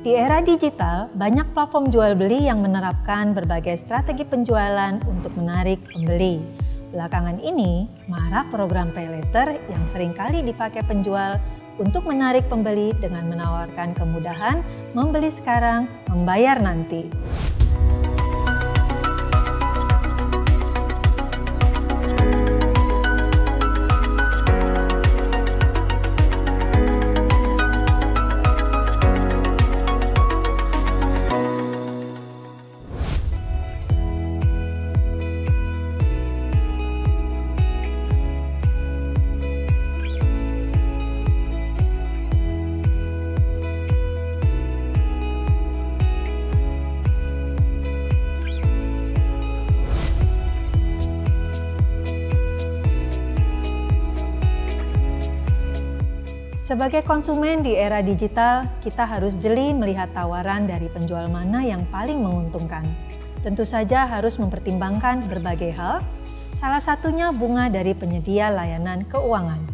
Di era digital, banyak platform jual beli yang menerapkan berbagai strategi penjualan untuk menarik pembeli. Belakangan ini, marak program pay later yang seringkali dipakai penjual untuk menarik pembeli dengan menawarkan kemudahan membeli sekarang, membayar nanti. Sebagai konsumen di era digital, kita harus jeli melihat tawaran dari penjual mana yang paling menguntungkan. Tentu saja harus mempertimbangkan berbagai hal, salah satunya bunga dari penyedia layanan keuangan.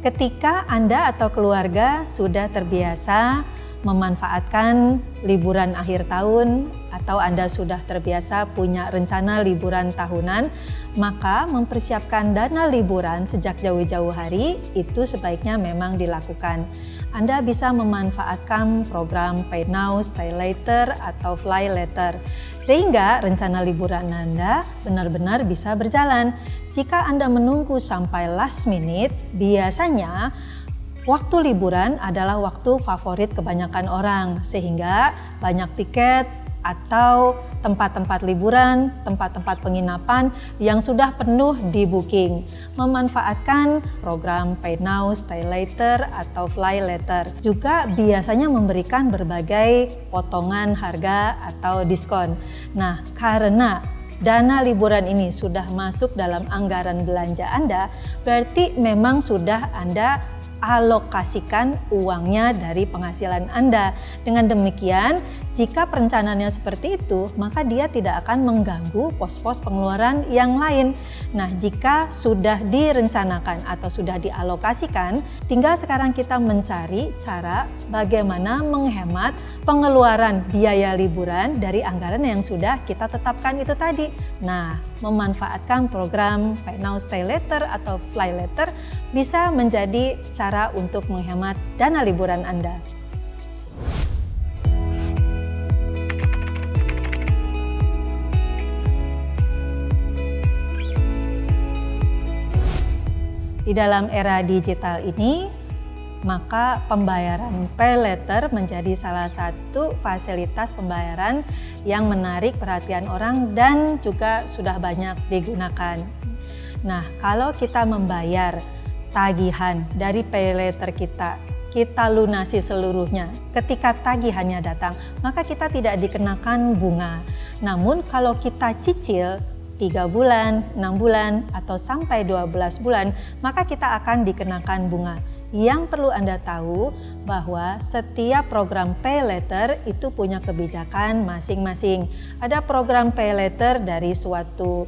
Ketika Anda atau keluarga sudah terbiasa memanfaatkan liburan akhir tahun atau Anda sudah terbiasa punya rencana liburan tahunan, maka mempersiapkan dana liburan sejak jauh-jauh hari itu sebaiknya memang dilakukan. Anda bisa memanfaatkan program Pay Now, Stay Later atau Fly Later sehingga rencana liburan Anda benar-benar bisa berjalan. Jika Anda menunggu sampai last minute, biasanya waktu liburan adalah waktu favorit kebanyakan orang, sehingga banyak tiket atau tempat-tempat liburan, tempat-tempat penginapan yang sudah penuh di booking. Memanfaatkan program Pay Now, Stay Later atau Fly Later juga biasanya memberikan berbagai potongan harga atau diskon. Nah, karena dana liburan ini sudah masuk dalam anggaran belanja Anda, berarti memang sudah Anda alokasikan uangnya dari penghasilan Anda. Dengan demikian, jika perencanaannya seperti itu, maka dia tidak akan mengganggu pos-pos pengeluaran yang lain. Nah, jika sudah direncanakan atau sudah dialokasikan, tinggal sekarang kita mencari cara bagaimana menghemat pengeluaran biaya liburan dari anggaran yang sudah kita tetapkan itu tadi. Nah, memanfaatkan program Pay Now, Stay Later atau Fly Later bisa menjadi cara untuk menghemat dana liburan Anda. Di dalam era digital ini, maka pembayaran pay later menjadi salah satu fasilitas pembayaran yang menarik perhatian orang dan juga sudah banyak digunakan. Nah, kalau kita membayar tagihan dari pay later kita lunasi seluruhnya. Ketika tagihannya datang, maka kita tidak dikenakan bunga. Namun kalau kita cicil 3 bulan, 6 bulan, atau sampai 12 bulan, maka kita akan dikenakan bunga. Yang perlu Anda tahu bahwa setiap program pay later itu punya kebijakan masing-masing. Ada program pay later dari suatu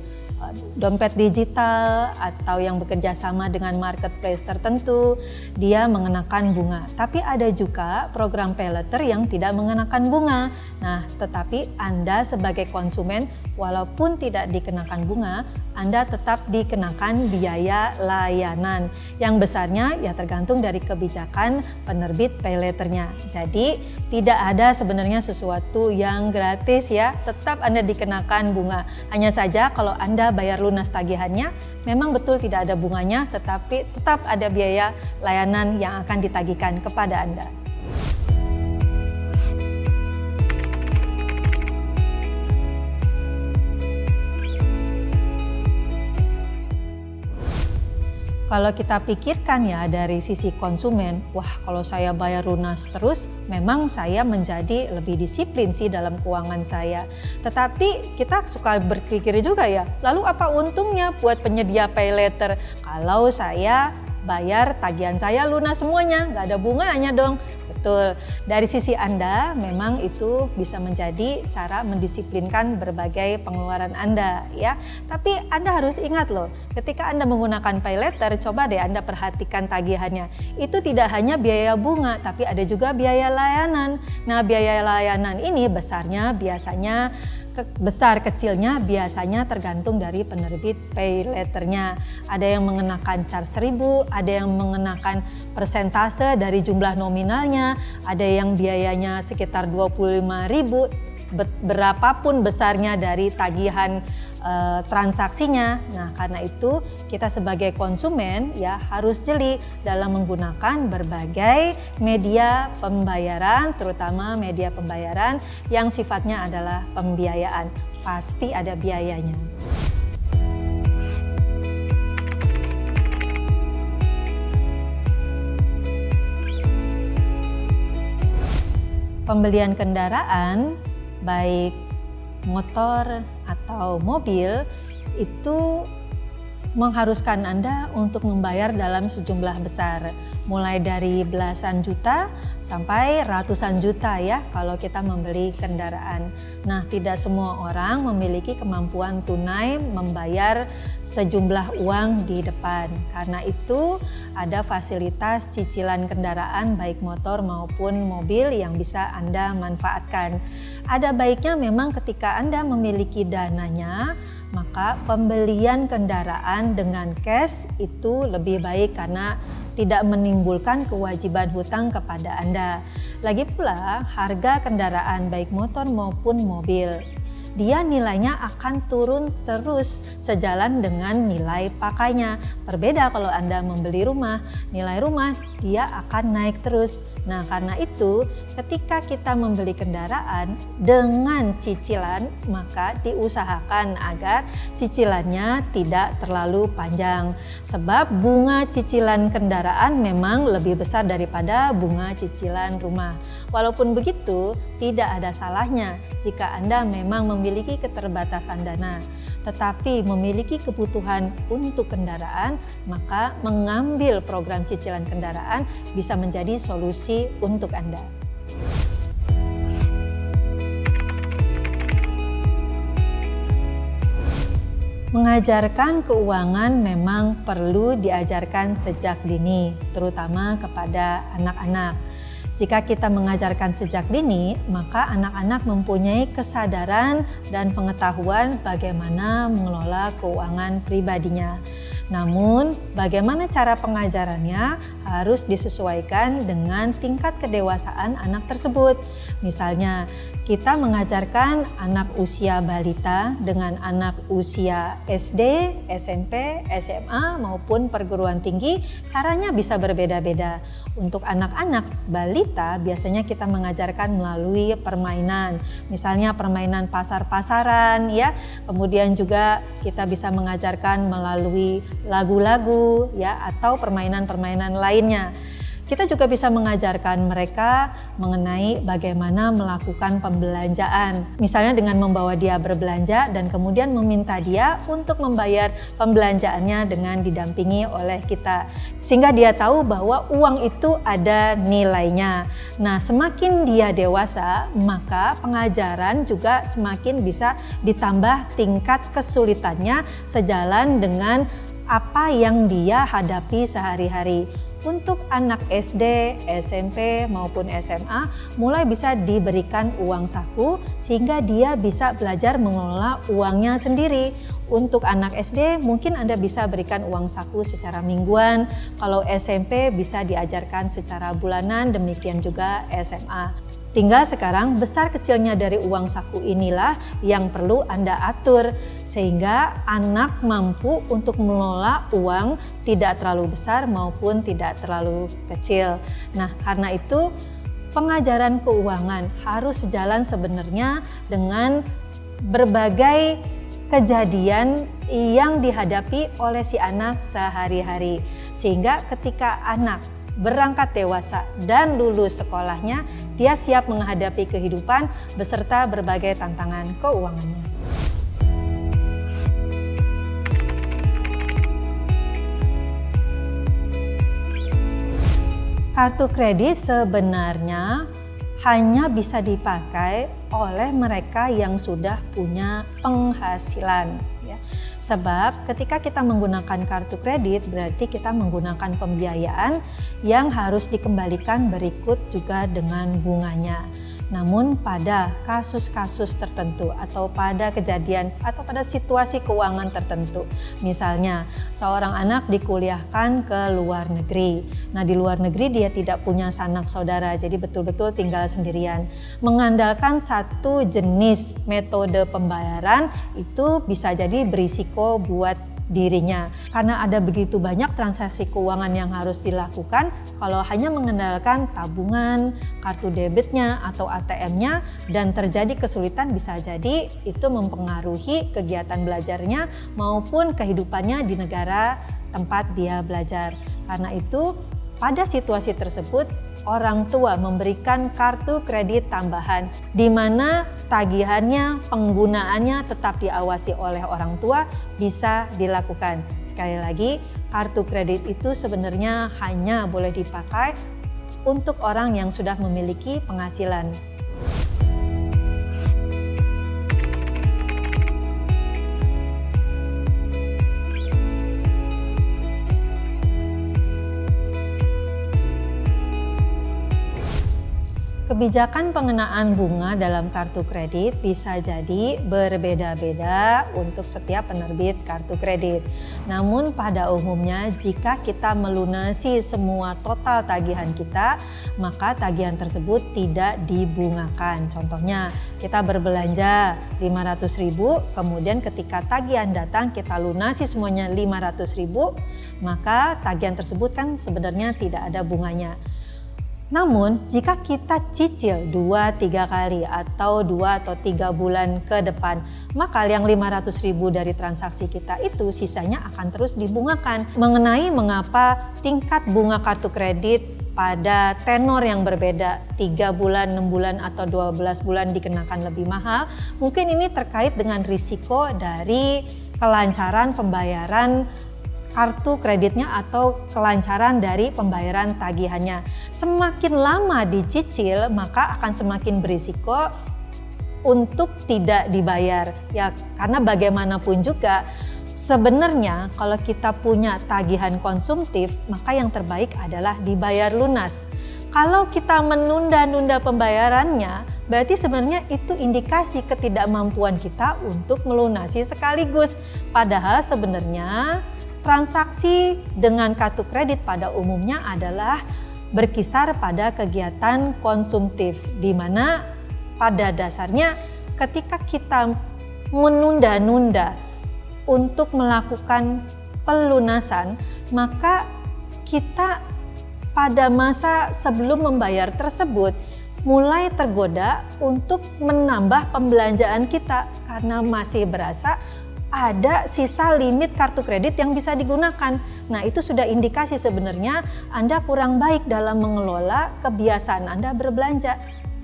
dompet digital atau yang bekerja sama dengan marketplace tertentu, dia mengenakan bunga. Tapi ada juga program pay later yang tidak mengenakan bunga. Nah, tetapi Anda sebagai konsumen, walaupun tidak dikenakan bunga, Anda tetap dikenakan biaya layanan. Yang besarnya ya tergantung dari kebijakan penerbit pay letternya. Jadi tidak ada sebenarnya sesuatu yang gratis ya, tetap Anda dikenakan bunga. Hanya saja kalau Anda bayar lunas tagihannya, memang betul tidak ada bunganya, tetapi tetap ada biaya layanan yang akan ditagihkan kepada Anda. Kalau kita pikirkan ya dari sisi konsumen, wah kalau saya bayar lunas terus, memang saya menjadi lebih disiplin sih dalam keuangan saya. Tetapi kita suka berpikir juga ya, lalu apa untungnya buat penyedia pay later kalau saya bayar tagihan saya lunas semuanya, nggak ada bunganya dong. Betul. Dari sisi Anda memang itu bisa menjadi cara mendisiplinkan berbagai pengeluaran Anda ya. Tapi Anda harus ingat loh, ketika Anda menggunakan pay later, coba deh Anda perhatikan tagihannya. Itu tidak hanya biaya bunga, tapi ada juga biaya layanan. Nah, biaya layanan ini besarnya biasanya besar kecilnya biasanya tergantung dari penerbit pay letternya. Ada yang mengenakan charge 1.000, ada yang mengenakan persentase dari jumlah nominalnya, ada yang biayanya sekitar 25.000. Berapapun besarnya dari tagihan transaksinya. Nah, karena itu kita sebagai konsumen ya harus jeli dalam menggunakan berbagai media pembayaran, terutama media pembayaran yang sifatnya adalah pembiayaan. Pasti ada biayanya. Pembelian kendaraan baik motor atau mobil itu mengharuskan Anda untuk membayar dalam sejumlah besar, mulai dari belasan juta sampai ratusan juta ya kalau kita membeli kendaraan. Nah, tidak semua orang memiliki kemampuan tunai membayar sejumlah uang di depan. Karena itu ada fasilitas cicilan kendaraan baik motor maupun mobil yang bisa Anda manfaatkan. Ada baiknya memang ketika Anda memiliki dananya, maka pembelian kendaraan dengan cash itu lebih baik karena tidak menimbulkan kewajiban hutang kepada Anda. Lagi pula harga kendaraan baik motor maupun mobil, dia nilainya akan turun terus sejalan dengan nilai pakainya. Berbeda kalau Anda membeli rumah, nilai rumah dia akan naik terus. Nah, karena itu ketika kita membeli kendaraan dengan cicilan, maka diusahakan agar cicilannya tidak terlalu panjang. Sebab bunga cicilan kendaraan memang lebih besar daripada bunga cicilan rumah. Walaupun begitu, tidak ada salahnya jika Anda memang memiliki keterbatasan dana, tetapi memiliki kebutuhan untuk kendaraan, maka mengambil program cicilan kendaraan bisa menjadi solusi untuk Anda. Mengajarkan keuangan memang perlu diajarkan sejak dini, terutama kepada anak-anak. Jika kita mengajarkan sejak dini, maka anak-anak mempunyai kesadaran dan pengetahuan bagaimana mengelola keuangan pribadinya. Namun, bagaimana cara pengajarannya harus disesuaikan dengan tingkat kedewasaan anak tersebut. Misalnya, kita mengajarkan anak usia balita dengan anak usia SD, SMP, SMA maupun perguruan tinggi, caranya bisa berbeda-beda. Untuk anak-anak balita, biasanya kita mengajarkan melalui permainan. Misalnya permainan pasar-pasaran ya. Kemudian juga kita bisa mengajarkan melalui lagu-lagu ya atau permainan-permainan lainnya. Kita juga bisa mengajarkan mereka mengenai bagaimana melakukan pembelanjaan. Misalnya dengan membawa dia berbelanja dan kemudian meminta dia untuk membayar pembelanjaannya dengan didampingi oleh kita. Sehingga dia tahu bahwa uang itu ada nilainya. Nah, semakin dia dewasa, maka pengajaran juga semakin bisa ditambah tingkat kesulitannya sejalan dengan apa yang dia hadapi sehari-hari. Untuk anak SD, SMP maupun SMA mulai bisa diberikan uang saku sehingga dia bisa belajar mengelola uangnya sendiri. Untuk anak SD mungkin Anda bisa berikan uang saku secara mingguan, kalau SMP bisa diajarkan secara bulanan, demikian juga SMA. Tinggal sekarang besar kecilnya dari uang saku inilah yang perlu Anda atur sehingga anak mampu untuk mengelola uang tidak terlalu besar maupun tidak terlalu kecil. Nah, karena itu pengajaran keuangan harus sejalan sebenarnya dengan berbagai kejadian yang dihadapi oleh si anak sehari-hari. Sehingga ketika anak berangkat dewasa dan lulus sekolahnya, dia siap menghadapi kehidupan beserta berbagai tantangan keuangannya. Kartu kredit sebenarnya hanya bisa dipakai oleh mereka yang sudah punya penghasilan. Sebab ketika kita menggunakan kartu kredit berarti kita menggunakan pembiayaan yang harus dikembalikan berikut juga dengan bunganya. Namun pada kasus-kasus tertentu atau pada kejadian atau pada situasi keuangan tertentu, misalnya seorang anak dikuliahkan ke luar negeri. Nah, di luar negeri dia tidak punya sanak saudara, jadi betul-betul tinggal sendirian. Mengandalkan satu jenis metode pembayaran itu bisa jadi berisiko buat dirinya. Karena ada begitu banyak transaksi keuangan yang harus dilakukan, kalau hanya mengandalkan tabungan, kartu debitnya atau ATM-nya dan terjadi kesulitan, bisa jadi itu mempengaruhi kegiatan belajarnya maupun kehidupannya di negara tempat dia belajar. Karena itu pada situasi tersebut orang tua memberikan kartu kredit tambahan di mana tagihannya, penggunaannya tetap diawasi oleh orang tua bisa dilakukan. Sekali lagi, kartu kredit itu sebenarnya hanya boleh dipakai untuk orang yang sudah memiliki penghasilan. Kebijakan pengenaan bunga dalam kartu kredit bisa jadi berbeda-beda untuk setiap penerbit kartu kredit. Namun pada umumnya jika kita melunasi semua total tagihan kita, maka tagihan tersebut tidak dibungakan. Contohnya, kita berbelanja 500.000, kemudian ketika tagihan datang kita lunasi semuanya 500.000, maka tagihan tersebut kan sebenarnya tidak ada bunganya. Namun jika kita cicil 2-3 kali atau 2 atau 3 bulan ke depan, maka yang 500.000 dari transaksi kita itu sisanya akan terus dibungakan. Mengenai mengapa tingkat bunga kartu kredit pada tenor yang berbeda 3 bulan, 6 bulan atau 12 bulan dikenakan lebih mahal, mungkin ini terkait dengan risiko dari kelancaran pembayaran kartu kreditnya atau kelancaran dari pembayaran tagihannya. Semakin lama dicicil maka akan semakin berisiko untuk tidak dibayar. Ya, karena bagaimanapun juga sebenarnya kalau kita punya tagihan konsumtif maka yang terbaik adalah dibayar lunas. Kalau kita menunda-nunda pembayarannya berarti sebenarnya itu indikasi ketidakmampuan kita untuk melunasi sekaligus. Padahal sebenarnya transaksi dengan kartu kredit pada umumnya adalah berkisar pada kegiatan konsumtif, di mana pada dasarnya ketika kita menunda-nunda untuk melakukan pelunasan, maka kita pada masa sebelum membayar tersebut mulai tergoda untuk menambah pembelanjaan kita karena masih berasa ada sisa limit kartu kredit yang bisa digunakan. Nah, itu sudah indikasi sebenarnya Anda kurang baik dalam mengelola kebiasaan Anda berbelanja.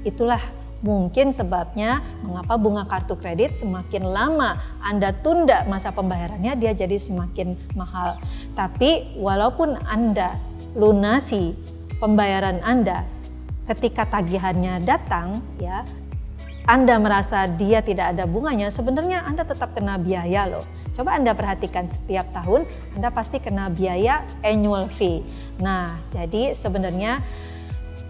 Itulah mungkin sebabnya mengapa bunga kartu kredit semakin lama Anda tunda masa pembayarannya dia jadi semakin mahal. Tapi walaupun Anda lunasi pembayaran Anda ketika tagihannya datang, ya, Anda merasa dia tidak ada bunganya, sebenarnya Anda tetap kena biaya loh. Coba Anda perhatikan setiap tahun Anda pasti kena biaya annual fee. Nah, jadi sebenarnya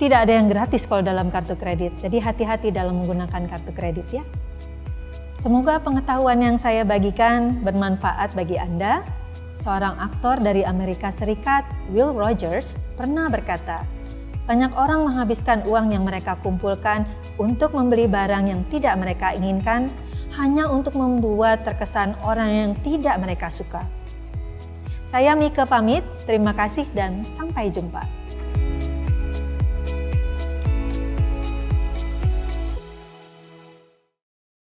tidak ada yang gratis kalau dalam kartu kredit. Jadi hati-hati dalam menggunakan kartu kredit ya. Semoga pengetahuan yang saya bagikan bermanfaat bagi Anda. Seorang aktor dari Amerika Serikat, Will Rogers, pernah berkata, banyak orang menghabiskan uang yang mereka kumpulkan untuk membeli barang yang tidak mereka inginkan hanya untuk membuat terkesan orang yang tidak mereka suka. Saya Mika pamit, terima kasih dan sampai jumpa.